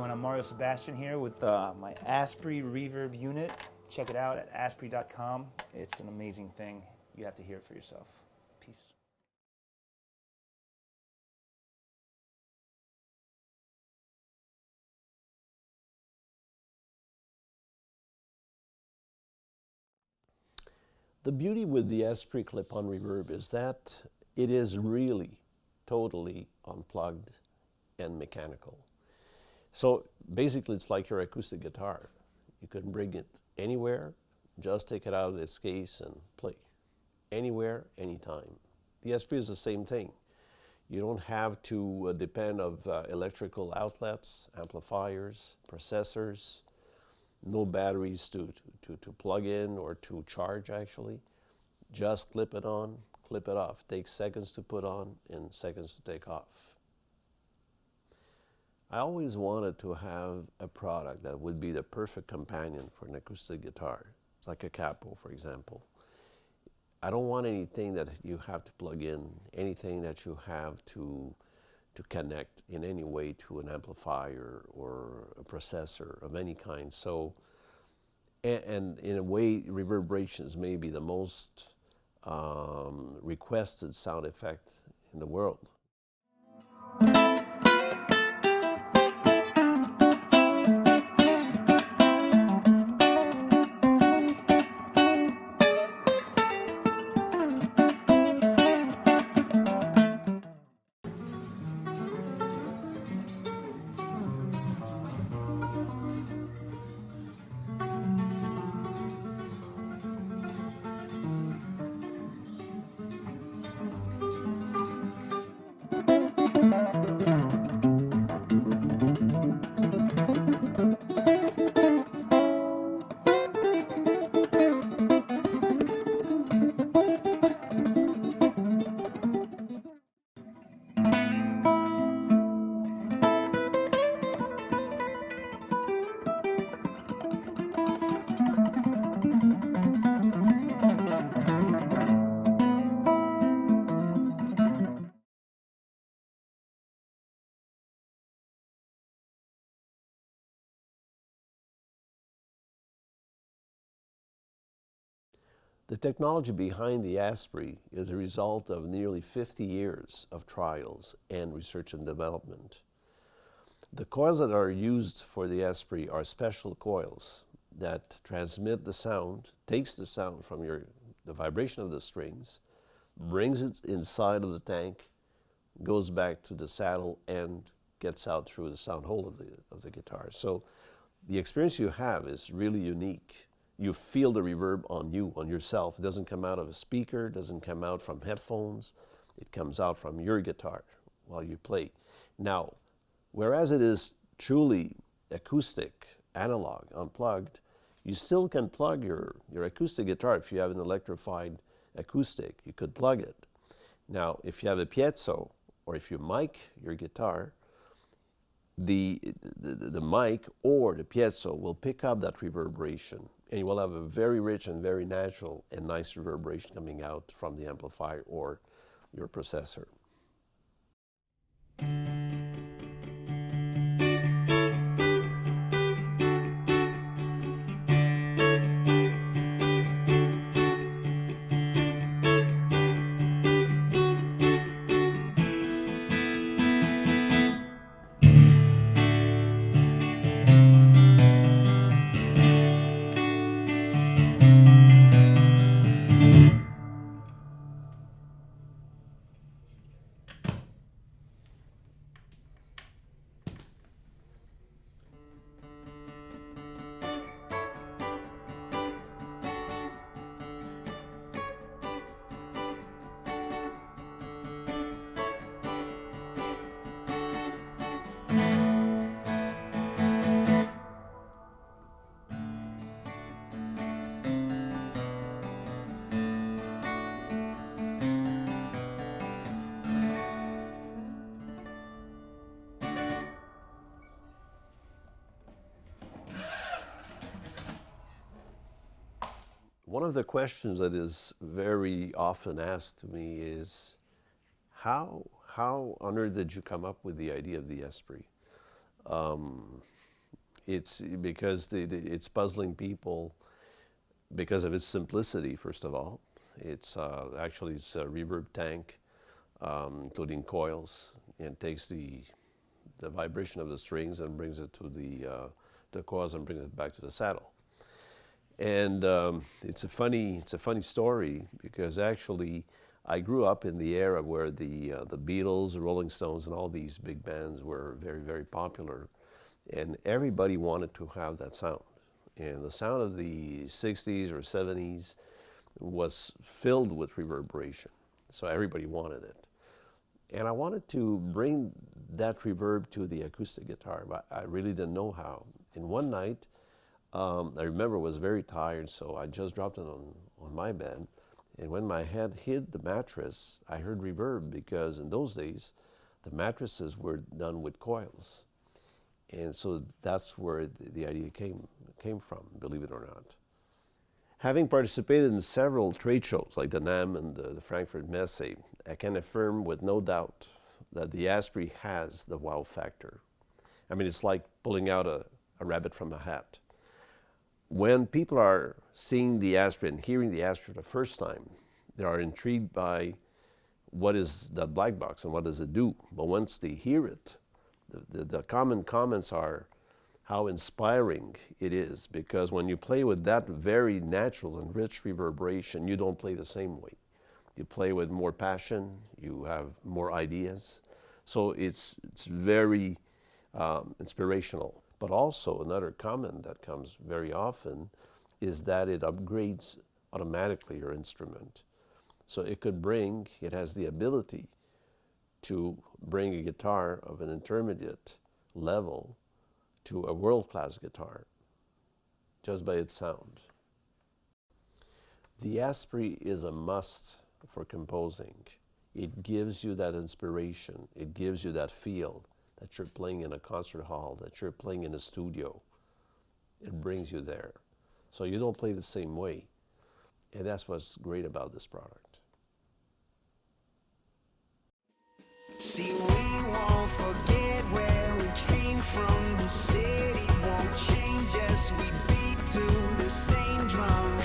everyone? I'm Mario Sebastian here with my ASPRI Reverb unit. Check it out at ASPRI.com. It's an amazing thing. You have to hear it for yourself. Peace. The beauty with the ASPRI Clip-On Reverb is that it is really totally unplugged and mechanical. So basically it's like your acoustic guitar. You can bring it anywhere, just take it out of its case and play. Anywhere, anytime. The ASPRI is the same thing. You don't have to depend on electrical outlets, amplifiers, processors, no batteries to plug in or to charge actually. Just clip it on, clip it off. Takes seconds to put on and seconds to take off. I always wanted to have a product that would be the perfect companion for an acoustic guitar. It's like a capo, for example. I don't want anything that you have to plug in, anything that you have to connect in any way to an amplifier or a processor of any kind. So, and in a way, reverberations may be the most requested sound effect in the world. The technology behind the ASPRI is a result of nearly 50 years of trials and research and development. The coils that are used for the ASPRI are special coils that transmit the sound, takes the sound from the vibration of the strings, brings it inside of the tank, goes back to the saddle and gets out through the sound hole of the guitar. So the experience you have is really unique. You feel the reverb on you, on yourself. It doesn't come out of a speaker, it doesn't come out from headphones. It comes out from your guitar while you play. Now, whereas it is truly acoustic, analog, unplugged, you still can plug your acoustic guitar. If you have an electrified acoustic, you could plug it. Now, if you have a piezo, or if you mic your guitar, the mic or the piezo will pick up that reverberation, and you will have a very rich and very natural and nice reverberation coming out from the amplifier or your processor. One of the questions that is very often asked to me is, how on earth did you come up with the idea of the ASPRI? It's because it's puzzling people because of its simplicity, first of all. It's actually it's a reverb tank, including coils, and takes the vibration of the strings and brings it to the coils and brings it back to the saddle. And it's a funny story, because actually I grew up in the era where the Beatles, the Rolling Stones, and all these big bands were very, very popular, and everybody wanted to have that sound. And the sound of the 60s or 70s was filled with reverberation, so everybody wanted it. And I wanted to bring that reverb to the acoustic guitar, but I really didn't know how. And one night, I remember I was very tired, so I just dropped it on my bed. And when my head hit the mattress, I heard reverb, because in those days, the mattresses were done with coils. And so that's where the idea came from, believe it or not. Having participated in several trade shows like the NAMM and the Frankfurt Messe, I can affirm with no doubt that the ASPRI has the wow factor. I mean, it's like pulling out a rabbit from a hat. When people are seeing the ASPRI and hearing the ASPRI for the first time, they are intrigued by what is that black box and what does it do. But once they hear it, the common comments are how inspiring it is, because when you play with that very natural and rich reverberation, you don't play the same way. You play with more passion, you have more ideas. So it's very inspirational. But also another comment that comes very often is that it upgrades automatically your instrument. So it has the ability to bring a guitar of an intermediate level to a world-class guitar just by its sound. The ASPRI is a must for composing. It gives you that inspiration, it gives you that feel that you're playing in a concert hall, that you're playing in a studio. It brings you there. So you don't play the same way. And that's what's great about this product. See, we won't forget where we came from. The city won't change us. We beat to the same drum.